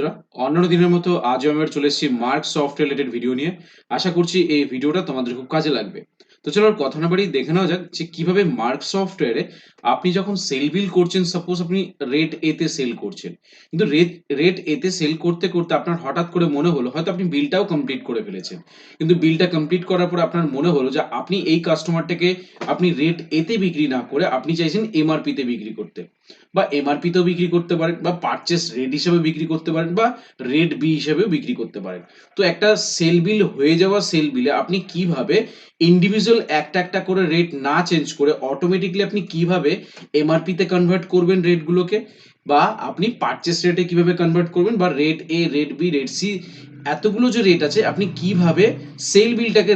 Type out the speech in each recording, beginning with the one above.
বন্ধুরা, অন্যান্য দিনের মতো আজও আমি চলে এসেছি মার্ক সফটওয়্যার রিলেটেড ভিডিও নিয়ে। আশা করছি এই ভিডিওটা তোমাদের খুব কাজে লাগবে। তো চলো আর কথা না বাড়িয়ে দেখে নেওয়া যাক যে কিভাবে মার্ক সফটওয়্যারে আপনি যখন সেল বিল করছেন, সাপোজ আপনি রেট এ তে সেল করছেন, কিন্তু রেট এ তে সেল করতে করতে আপনার হঠাৎ করে মনে হলো হয়তো আপনি বিলটাও কমপ্লিট করে ফেলেছেন, কিন্তু বিলটা কমপ্লিট করার পর আপনার মনে হলো যে আপনি এই কাস্টমারটাকে আপনি রেট এ তে বিক্রি না করে আপনি চাইছেন এমআরপি তে বিক্রি করতে, বা এমআরপি তেও বিক্রি করতে পারেন, বা পারচেস রেট হিসেবে বিক্রি করতে পারেন, বা রেট বি হিসেবেও বিক্রি করতে পারেন। তো একটা সেল বিল হয়ে যাওয়া সেল বিলে আপনি কিভাবে ইন্ডিভিজুয়াল একটা একটা করে রেট না চেঞ্জ করে অটোমেটিকলি আপনি কিভাবে এমআরপি তে কনভার্ট করবেন রেটগুলোকে, বা আপনি পারচেস রেটে কিভাবে কনভার্ট করবেন, বা রেট এ, রেট বি, রেট সি, এতগুলো যে রেট আছে আপনি কিভাবে সেল বিলটাকে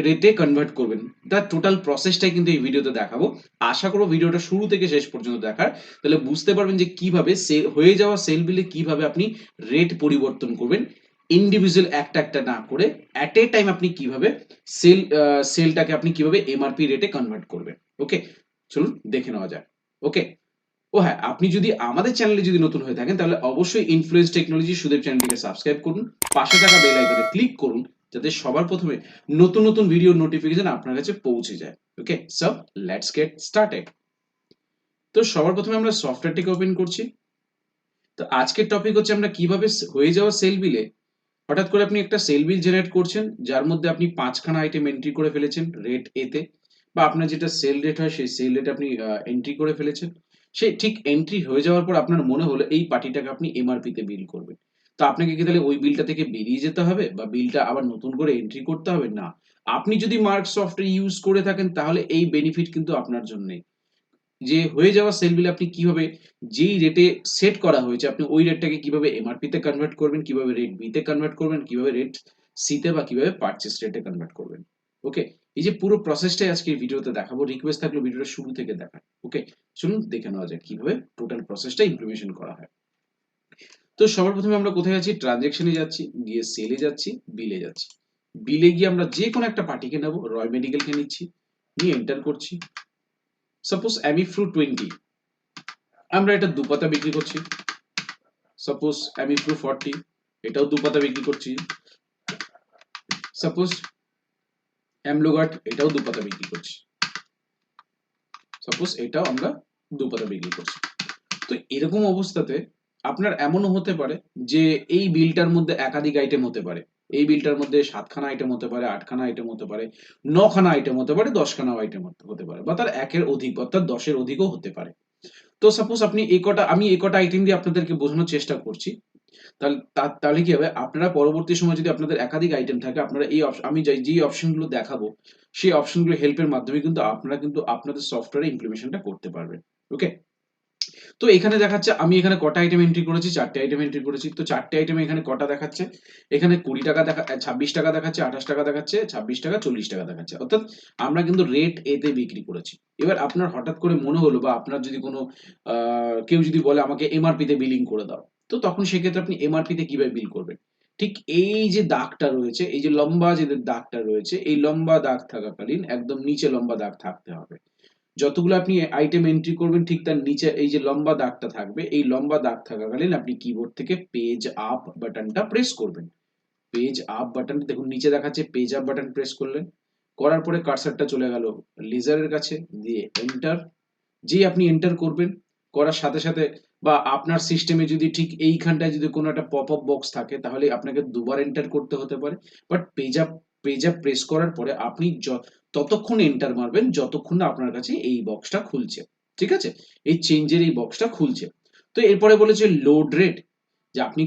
রেটে কনভার্ট করবেন, তার টোটাল প্রসেসটাই কিন্তু এই ভিডিওতে দেখাবো। আশা করব ভিডিওটা শুরু থেকে শেষ পর্যন্ত দেখার, তাহলে বুঝতে পারবেন যে কিভাবে সেল হয়ে যাওয়া সেল বিলে কিভাবে আপনি রেট পরিবর্তন করবেন, ইন্ডিভিজুয়াল একটা একটা না করে অ্যাট এ টাইম আপনি কিভাবে সেলটাকে আপনি কিভাবে এমআরপি রেটে কনভার্ট করবেন। ওকে, চলুন দেখে নেওয়া যাক। ওকে, ও হ্যাঁ, আপনি যদি আমাদের চ্যানেলে যদি নতুন হয়ে থাকেন তাহলে অবশ্যই ইনফ্লুয়েন্স টেকনোলজি সুদেব চ্যানেলটিকে সাবস্ক্রাইব করুন, পাশে থাকা বেল আইকনে ক্লিক করুন, যাতে সবার প্রথমে নতুন নতুন ভিডিও নোটিফিকেশন আপনার কাছে পৌঁছে যায়। ওকে, সো লেটস গেট স্টার্টেড। তো সবার প্রথমে আমরা সফটওয়্যারটিকে ওপেন করছি। তো আজকের টপিক হচ্ছে আমরা কিভাবে হয়ে যাওয়া সেল বিলে হঠাৎ করে আপনি একটা সেল বিল জেনারেট করছেন, যার মধ্যে আপনি 5খানা আইটেম এন্ট্রি করে ফেলেছেন রেট এ তে, বা আপনার যেটা সেল রেট হয় সেই সেল রেট আপনি এন্ট্রি করে ফেলেছেন। সেই ঠিক এন্ট্রি হয়ে যাওয়ার পর আপনার মনে হলো এই পার্টিটাকে আপনি এমআরপি তে বিল করবেন। তো আপনাকে কি তাহলে ওই বিলটা থেকে বেরিয়ে যেতে হবে, বা বিলটা আবার নতুন করে এন্ট্রি করতে হবে? না, আপনি যদি মার্ক সফটওয়্যার ইউজ করে থাকেন তাহলে এই বেনিফিট কিন্তু আপনার জন্যই। যে হয়ে যাওয়া সেল বিল আপনি কিভাবে যেই রেটে সেট করা হয়েছে আপনি ওই রেটটাকে কিভাবে এমআরপি তে কনভার্ট করবেন, কিভাবে রেট বি তে কনভার্ট করবেন, কিভাবে রেট সি তে, বা কিভাবে পারচেস রেটে কনভার্ট করবেন। ওকে, এই যে পুরো প্রসেসটাই আজকে এই ভিডিওতে দেখাবো। রিকোয়েস্ট থাকলো ভিডিওটা শুরু থেকে দেখার। ওকে, চলুন দেখে নেওয়া যাক কিভাবে টোটাল প্রসেসটা ইমপ্লিমেন্টেশন করা হয়। তো সবার প্রথমে আমরা কোথায় যাচ্ছি? ট্রানজ্যাকশনে যাচ্ছি, গিয়ে সেলে যাচ্ছি, বিলে যাচ্ছি। বিলে গিয়ে আমরা যে কোনো একটা পার্টিকে নেবো, রয় মেডিকেলকে নিচ্ছি, নিয়ে এন্টার করছি। সাপোজ অ্যামিফ্রু 20, আমরা এটা দুপাতা বিক্রি করছি। সাপোজ অ্যামিপ্রো 40, এটাও দুপাতা বিক্রি করছি। সাপোজ অ্যামলোগার্ড, এটাও দুপাতা বিক্রি করছি। সাপোজ এটাও আমরা দুপাতা বিক্রি করছি। তো এরকম অবস্থাতে আপনার এমনও হতে পারে যে এই বিলটার মধ্যে একাধিক আইটেম হতে পারে। এই বিলটার মধ্যে 7খানা আইটেম হতে পারে, 8খানা আইটেম হতে পারে, 9খানা আইটেম হতে পারে, 10খানাও আইটেম হতে পারে, বা তার একের অধিক অর্থাৎ 10-এর অধিকও হতে পারে। তো সাপোজ আপনি আমি এই কটা আইটেম দিয়ে আপনাদেরকে বোঝানোর চেষ্টা করছি। তাহলে কি হবে, আপনারা পরবর্তী সময় যদি আপনাদের একাধিক আইটেম থাকে, আপনারা আমি যেই অপশনগুলো দেখাবো সেই অপশনগুলো হেল্পের মাধ্যমে কিন্তু আপনারা কিন্তু আপনাদের সফটওয়্যারে ইমপ্লিমেন্টেশনটা করতে পারবেন। ওকে, তো এখানে দেখাচ্ছে আমি এখানে কটা আইটেম এন্ট্রি করেছি, 4টে আইটেম এন্ট্রি করেছি। তো 4টে আইটেমে এখানে কটা দেখাচ্ছে, এখানে 20 টাকা 26 টাকা দেখাচ্ছে, 28 টাকা দেখাচ্ছে, 26 টাকা, 40 টাকা দেখাচ্ছে। অর্থাৎ আমরা কিন্তু রেট এ তে বিক্রি করেছি। এবার আপনার হঠাৎ করে মনে হলো, বা আপনার যদি কোনো কেউ যদি বলে আমাকে এমআরপি তে বিলিং করে দাও, তো তখন সেক্ষেত্রে আপনি এমআরপি তে কিভাবে বিল করবেন? ঠিক এই যে দাগটা রয়েছে, এই যে লম্বা যে দাগটা রয়েছে, এই লম্বা দাগ থাকাকালীন একদম নিচে লম্বা দাগ থাকতে হবে। যতগুলো আপনি আইটেম এন্ট্রি করবেন ঠিক তার নিচে এই যে লম্বা দাগটা থাকবে, এই লম্বা দাগ থাকাকালীন আপনি কিবোর্ড থেকে পেজ আপ বাটনটা প্রেস করবেন। পেজ আপ বাটনটা দেখুন নিচে দেখাচ্ছে, পেজ আপ বাটন প্রেস করলেন, করার পরে কার্সারটা চলে গেল লেজারের কাছে, দিয়ে এন্টার। যেই আপনি এন্টার করবেন, করার সাথে সাথে, বা আপনার সিস্টেমে যদি ঠিক এইখানটায় যদি কোনো একটা পপ আপ বক্স থাকে তাহলে আপনাকে দুবার এন্টার করতে হতে পারে। বাট পেজ আপ প্রেস করার পরে আপনি ততক্ষণ এন্টার মারবেন যতক্ষণ না আপনার কাছে এই বক্সটা খুলছে। ঠিক আছে, এই চেঞ্জের এই বক্সটা খুলছে। তো এরপরে বলেছে লোড রেট, যে আপনি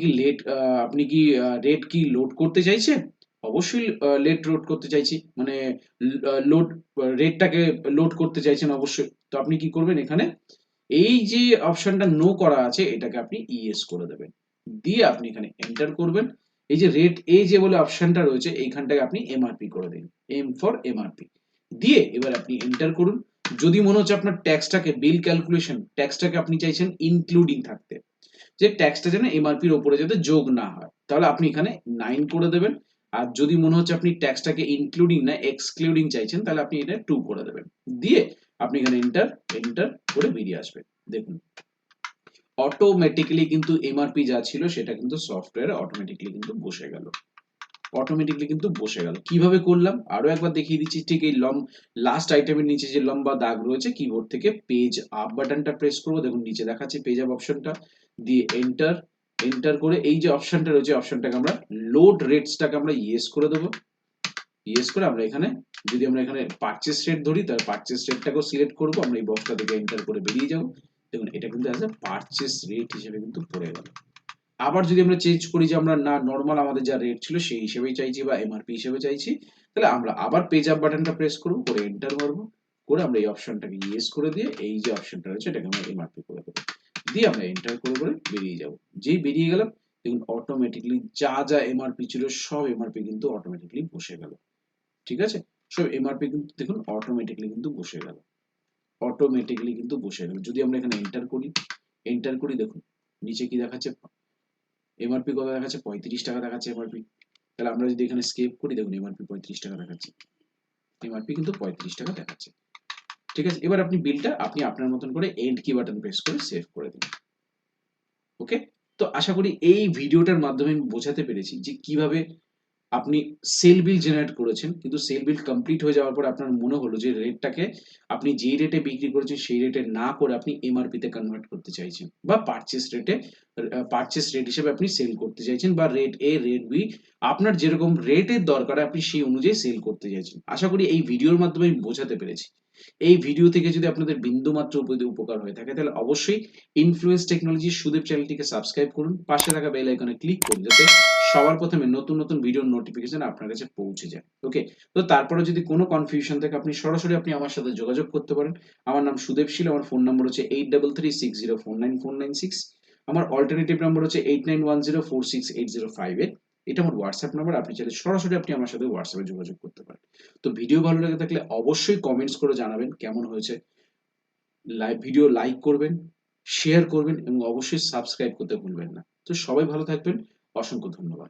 কি রেট কি লোড করতে চাইছেন? অবশ্যই রেট লোড করতে চাইছি, মানে লোড রেটটাকে লোড করতে চাইছেন অবশ্যই। তো আপনি কি করবেন, এখানে এই যে অপশনটা নো করা আছে এটাকে আপনি ইয়েস করে দেবেন, দিয়ে আপনি এখানে এন্টার করবেন। এই যে রেট এ যে বলে অপশনটা রয়েছে এইখানটায় আপনি এমআরপি করে দিন, এম ফর এমআরপি, দিয়ে এবার আপনি এন্টার করুন। যদি মনে হচ্ছে আপনার ট্যাক্সটাকে বিল ক্যালকুলেশন ট্যাক্সটাকে আপনি চাইছেন ইনক্লুডিং থাকতে, যে ট্যাক্সটা যেন এমআরপির উপরে যাতে যোগ না হয়, তাহলে আপনি এখানে 9 করে দেবেন। আর যদি মনে হচ্ছে আপনি ট্যাক্সটাকে ইনক্লুডিং না এক্সক্লুডিং চাইছেন, তাহলে আপনি এটা 2 করে দেবেন, দিয়ে আপনি এখানে এন্টার এন্টার করে বেরিয়ে আসবেন। দেখুন অটোমেটিক্যালি কিন্তু এমআরপি যা ছিল সেটা কিন্তু সফটওয়্যারে অটোমেটিক্যালি কিন্তু বসে গেল। কিভাবে করলাম আরো একবার দেখিয়ে দিচ্ছি। ঠিক এই লাস্ট আইটেমের নিচে যে লম্বা দাগ রয়েছে, কিবোর্ড থেকে পেজ আপ বাটনটা প্রেস করবো, দেখুন নিচে দেখাচ্ছে পেজ আপ অপশনটা, দিয়ে এন্টার করে এই যে অপশনটা রয়েছে অপশনটাকে আমরা লোড রেটসটাকে আমরা ইয়েস করে দেবো। ইয়েস করে আমরা এখানে যদি আমরা এখানে পারচেস রেট ধরি, তাহলে পারচেস রেটটাকেও সিলেক্ট করবো। আমরা এই বক্সটা থেকে এন্টার করে বেরিয়ে যাবো। দেখুন এটা কিন্তু অ্যাজ এ পারচেস রেট হিসেবে কিন্তু পড়ে গেল। আবার যদি আমরা চেঞ্জ করি যে আমরা না নরমাল আমাদের যা রেট ছিল সেই হিসেবেই চাইছি বা এমআরপি হিসেবে চাইছি, তাহলে আমরা আবার পেজ আপ বাটনটা প্রেস করবো, করে এন্টার মারবো, করে আমরা এই অপশনটাকে ইয়েস করে দিয়ে এই যে অপশনটা রয়েছে এটাকে আমরা এমআরপি করে দেবো, দিয়ে আমরা এন্টার করে বেরিয়ে যাব। যেই বেরিয়ে গেলাম দেখুন অটোমেটিকলি যা যা এমআরপি ছিল সব এমআরপি কিন্তু অটোমেটিকলি বসে গেল। ঠিক আছে, সব এমআরপি কিন্তু দেখুন অটোমেটিকলি কিন্তু বসে গেল। যদি আমরা এখানে এন্টার করি দেখুন নিচে কি দেখাচ্ছে, এমআরপি কত দেখাচ্ছে, 35 টাকা দেখাচ্ছে এমআরপি। তাহলে আমরা যদি এখানে স্কেপ করি দেখুন এমআরপি 35 টাকা দেখাচ্ছে, এমআরপি কিন্তু 35 টাকা দেখাচ্ছে। ঠিক আছে, এবার আপনি বিলটা আপনি আপনার মতন করে এন্ড কি বাটন প্রেস করে সেভ করে দিন। ওকে, তো আশা করি এই ভিডিওটার মাধ্যমে আমি বোঝাতে পেরেছি যে কিভাবে আপনি সেল বিল জেনারেট করেছেন, কিন্তু সেল বিল কমপ্লিট হয়ে যাওয়ার পর আপনার মনে হলো যে রেটটাকে আপনি যেই রেটে বিক্রি করেছেন সেই রেটে না করে আপনি এমআরপি তে কনভার্ট করতে চাইছেন, বা পারচেস রেট হিসেবে আপনি সেল করতে চাইছেন, বা রেট এ রেট বি আপনার যেরকম রেটের দরকার আপনি সেই অনুযায়ী সেল করতে চাইছেন। আশা করি এই ভিডিওর মাধ্যমে আমি বোঝাতে পেরেছি। এই ভিডিও থেকে যদি আপনাদের বিন্দুমাত্র উপকার হয়ে থাকে তাহলে অবশ্যই ইনফ্লুয়েন্স টেকনোলজি সুদেব চ্যানেলটিকে সাবস্ক্রাইব করুন, পাশে থাকা বেল আইকনে ক্লিক করুন যাতে সবার প্রথমে নতুন নতুন ভিডিওর নোটিফিকেশন আপনার কাছে পৌঁছে যায়। ওকে, তো তারপরে যদি কোনো কনফিউশন থাকে আপনি সরাসরি আমার সাথে যোগাযোগ করতে পারেন। আমার নাম সুদেব শীল, আমার ফোন নাম্বার হচ্ছে 8336049496। আমার অল্টারনেটিভ নাম্বার হচ্ছে 8910468058। এটা আমার হোয়াটসঅ্যাপ নাম্বার, আপনি চাইলে সরাসরি আমার সাথে হোয়াটসঅ্যাপে যোগাযোগ করতে পারেন। তো ভিডিও ভালো লেগে থাকলে অবশ্যই কমেন্টস করে জানাবেন কেমন হয়েছে। ভিডিও লাইক করবেন, শেয়ার করবেন এবং অবশ্যই সাবস্ক্রাইব করতে ভুলবেন না। তো সবাই ভালো থাকবেন, অসংখ্য ধন্যবাদ।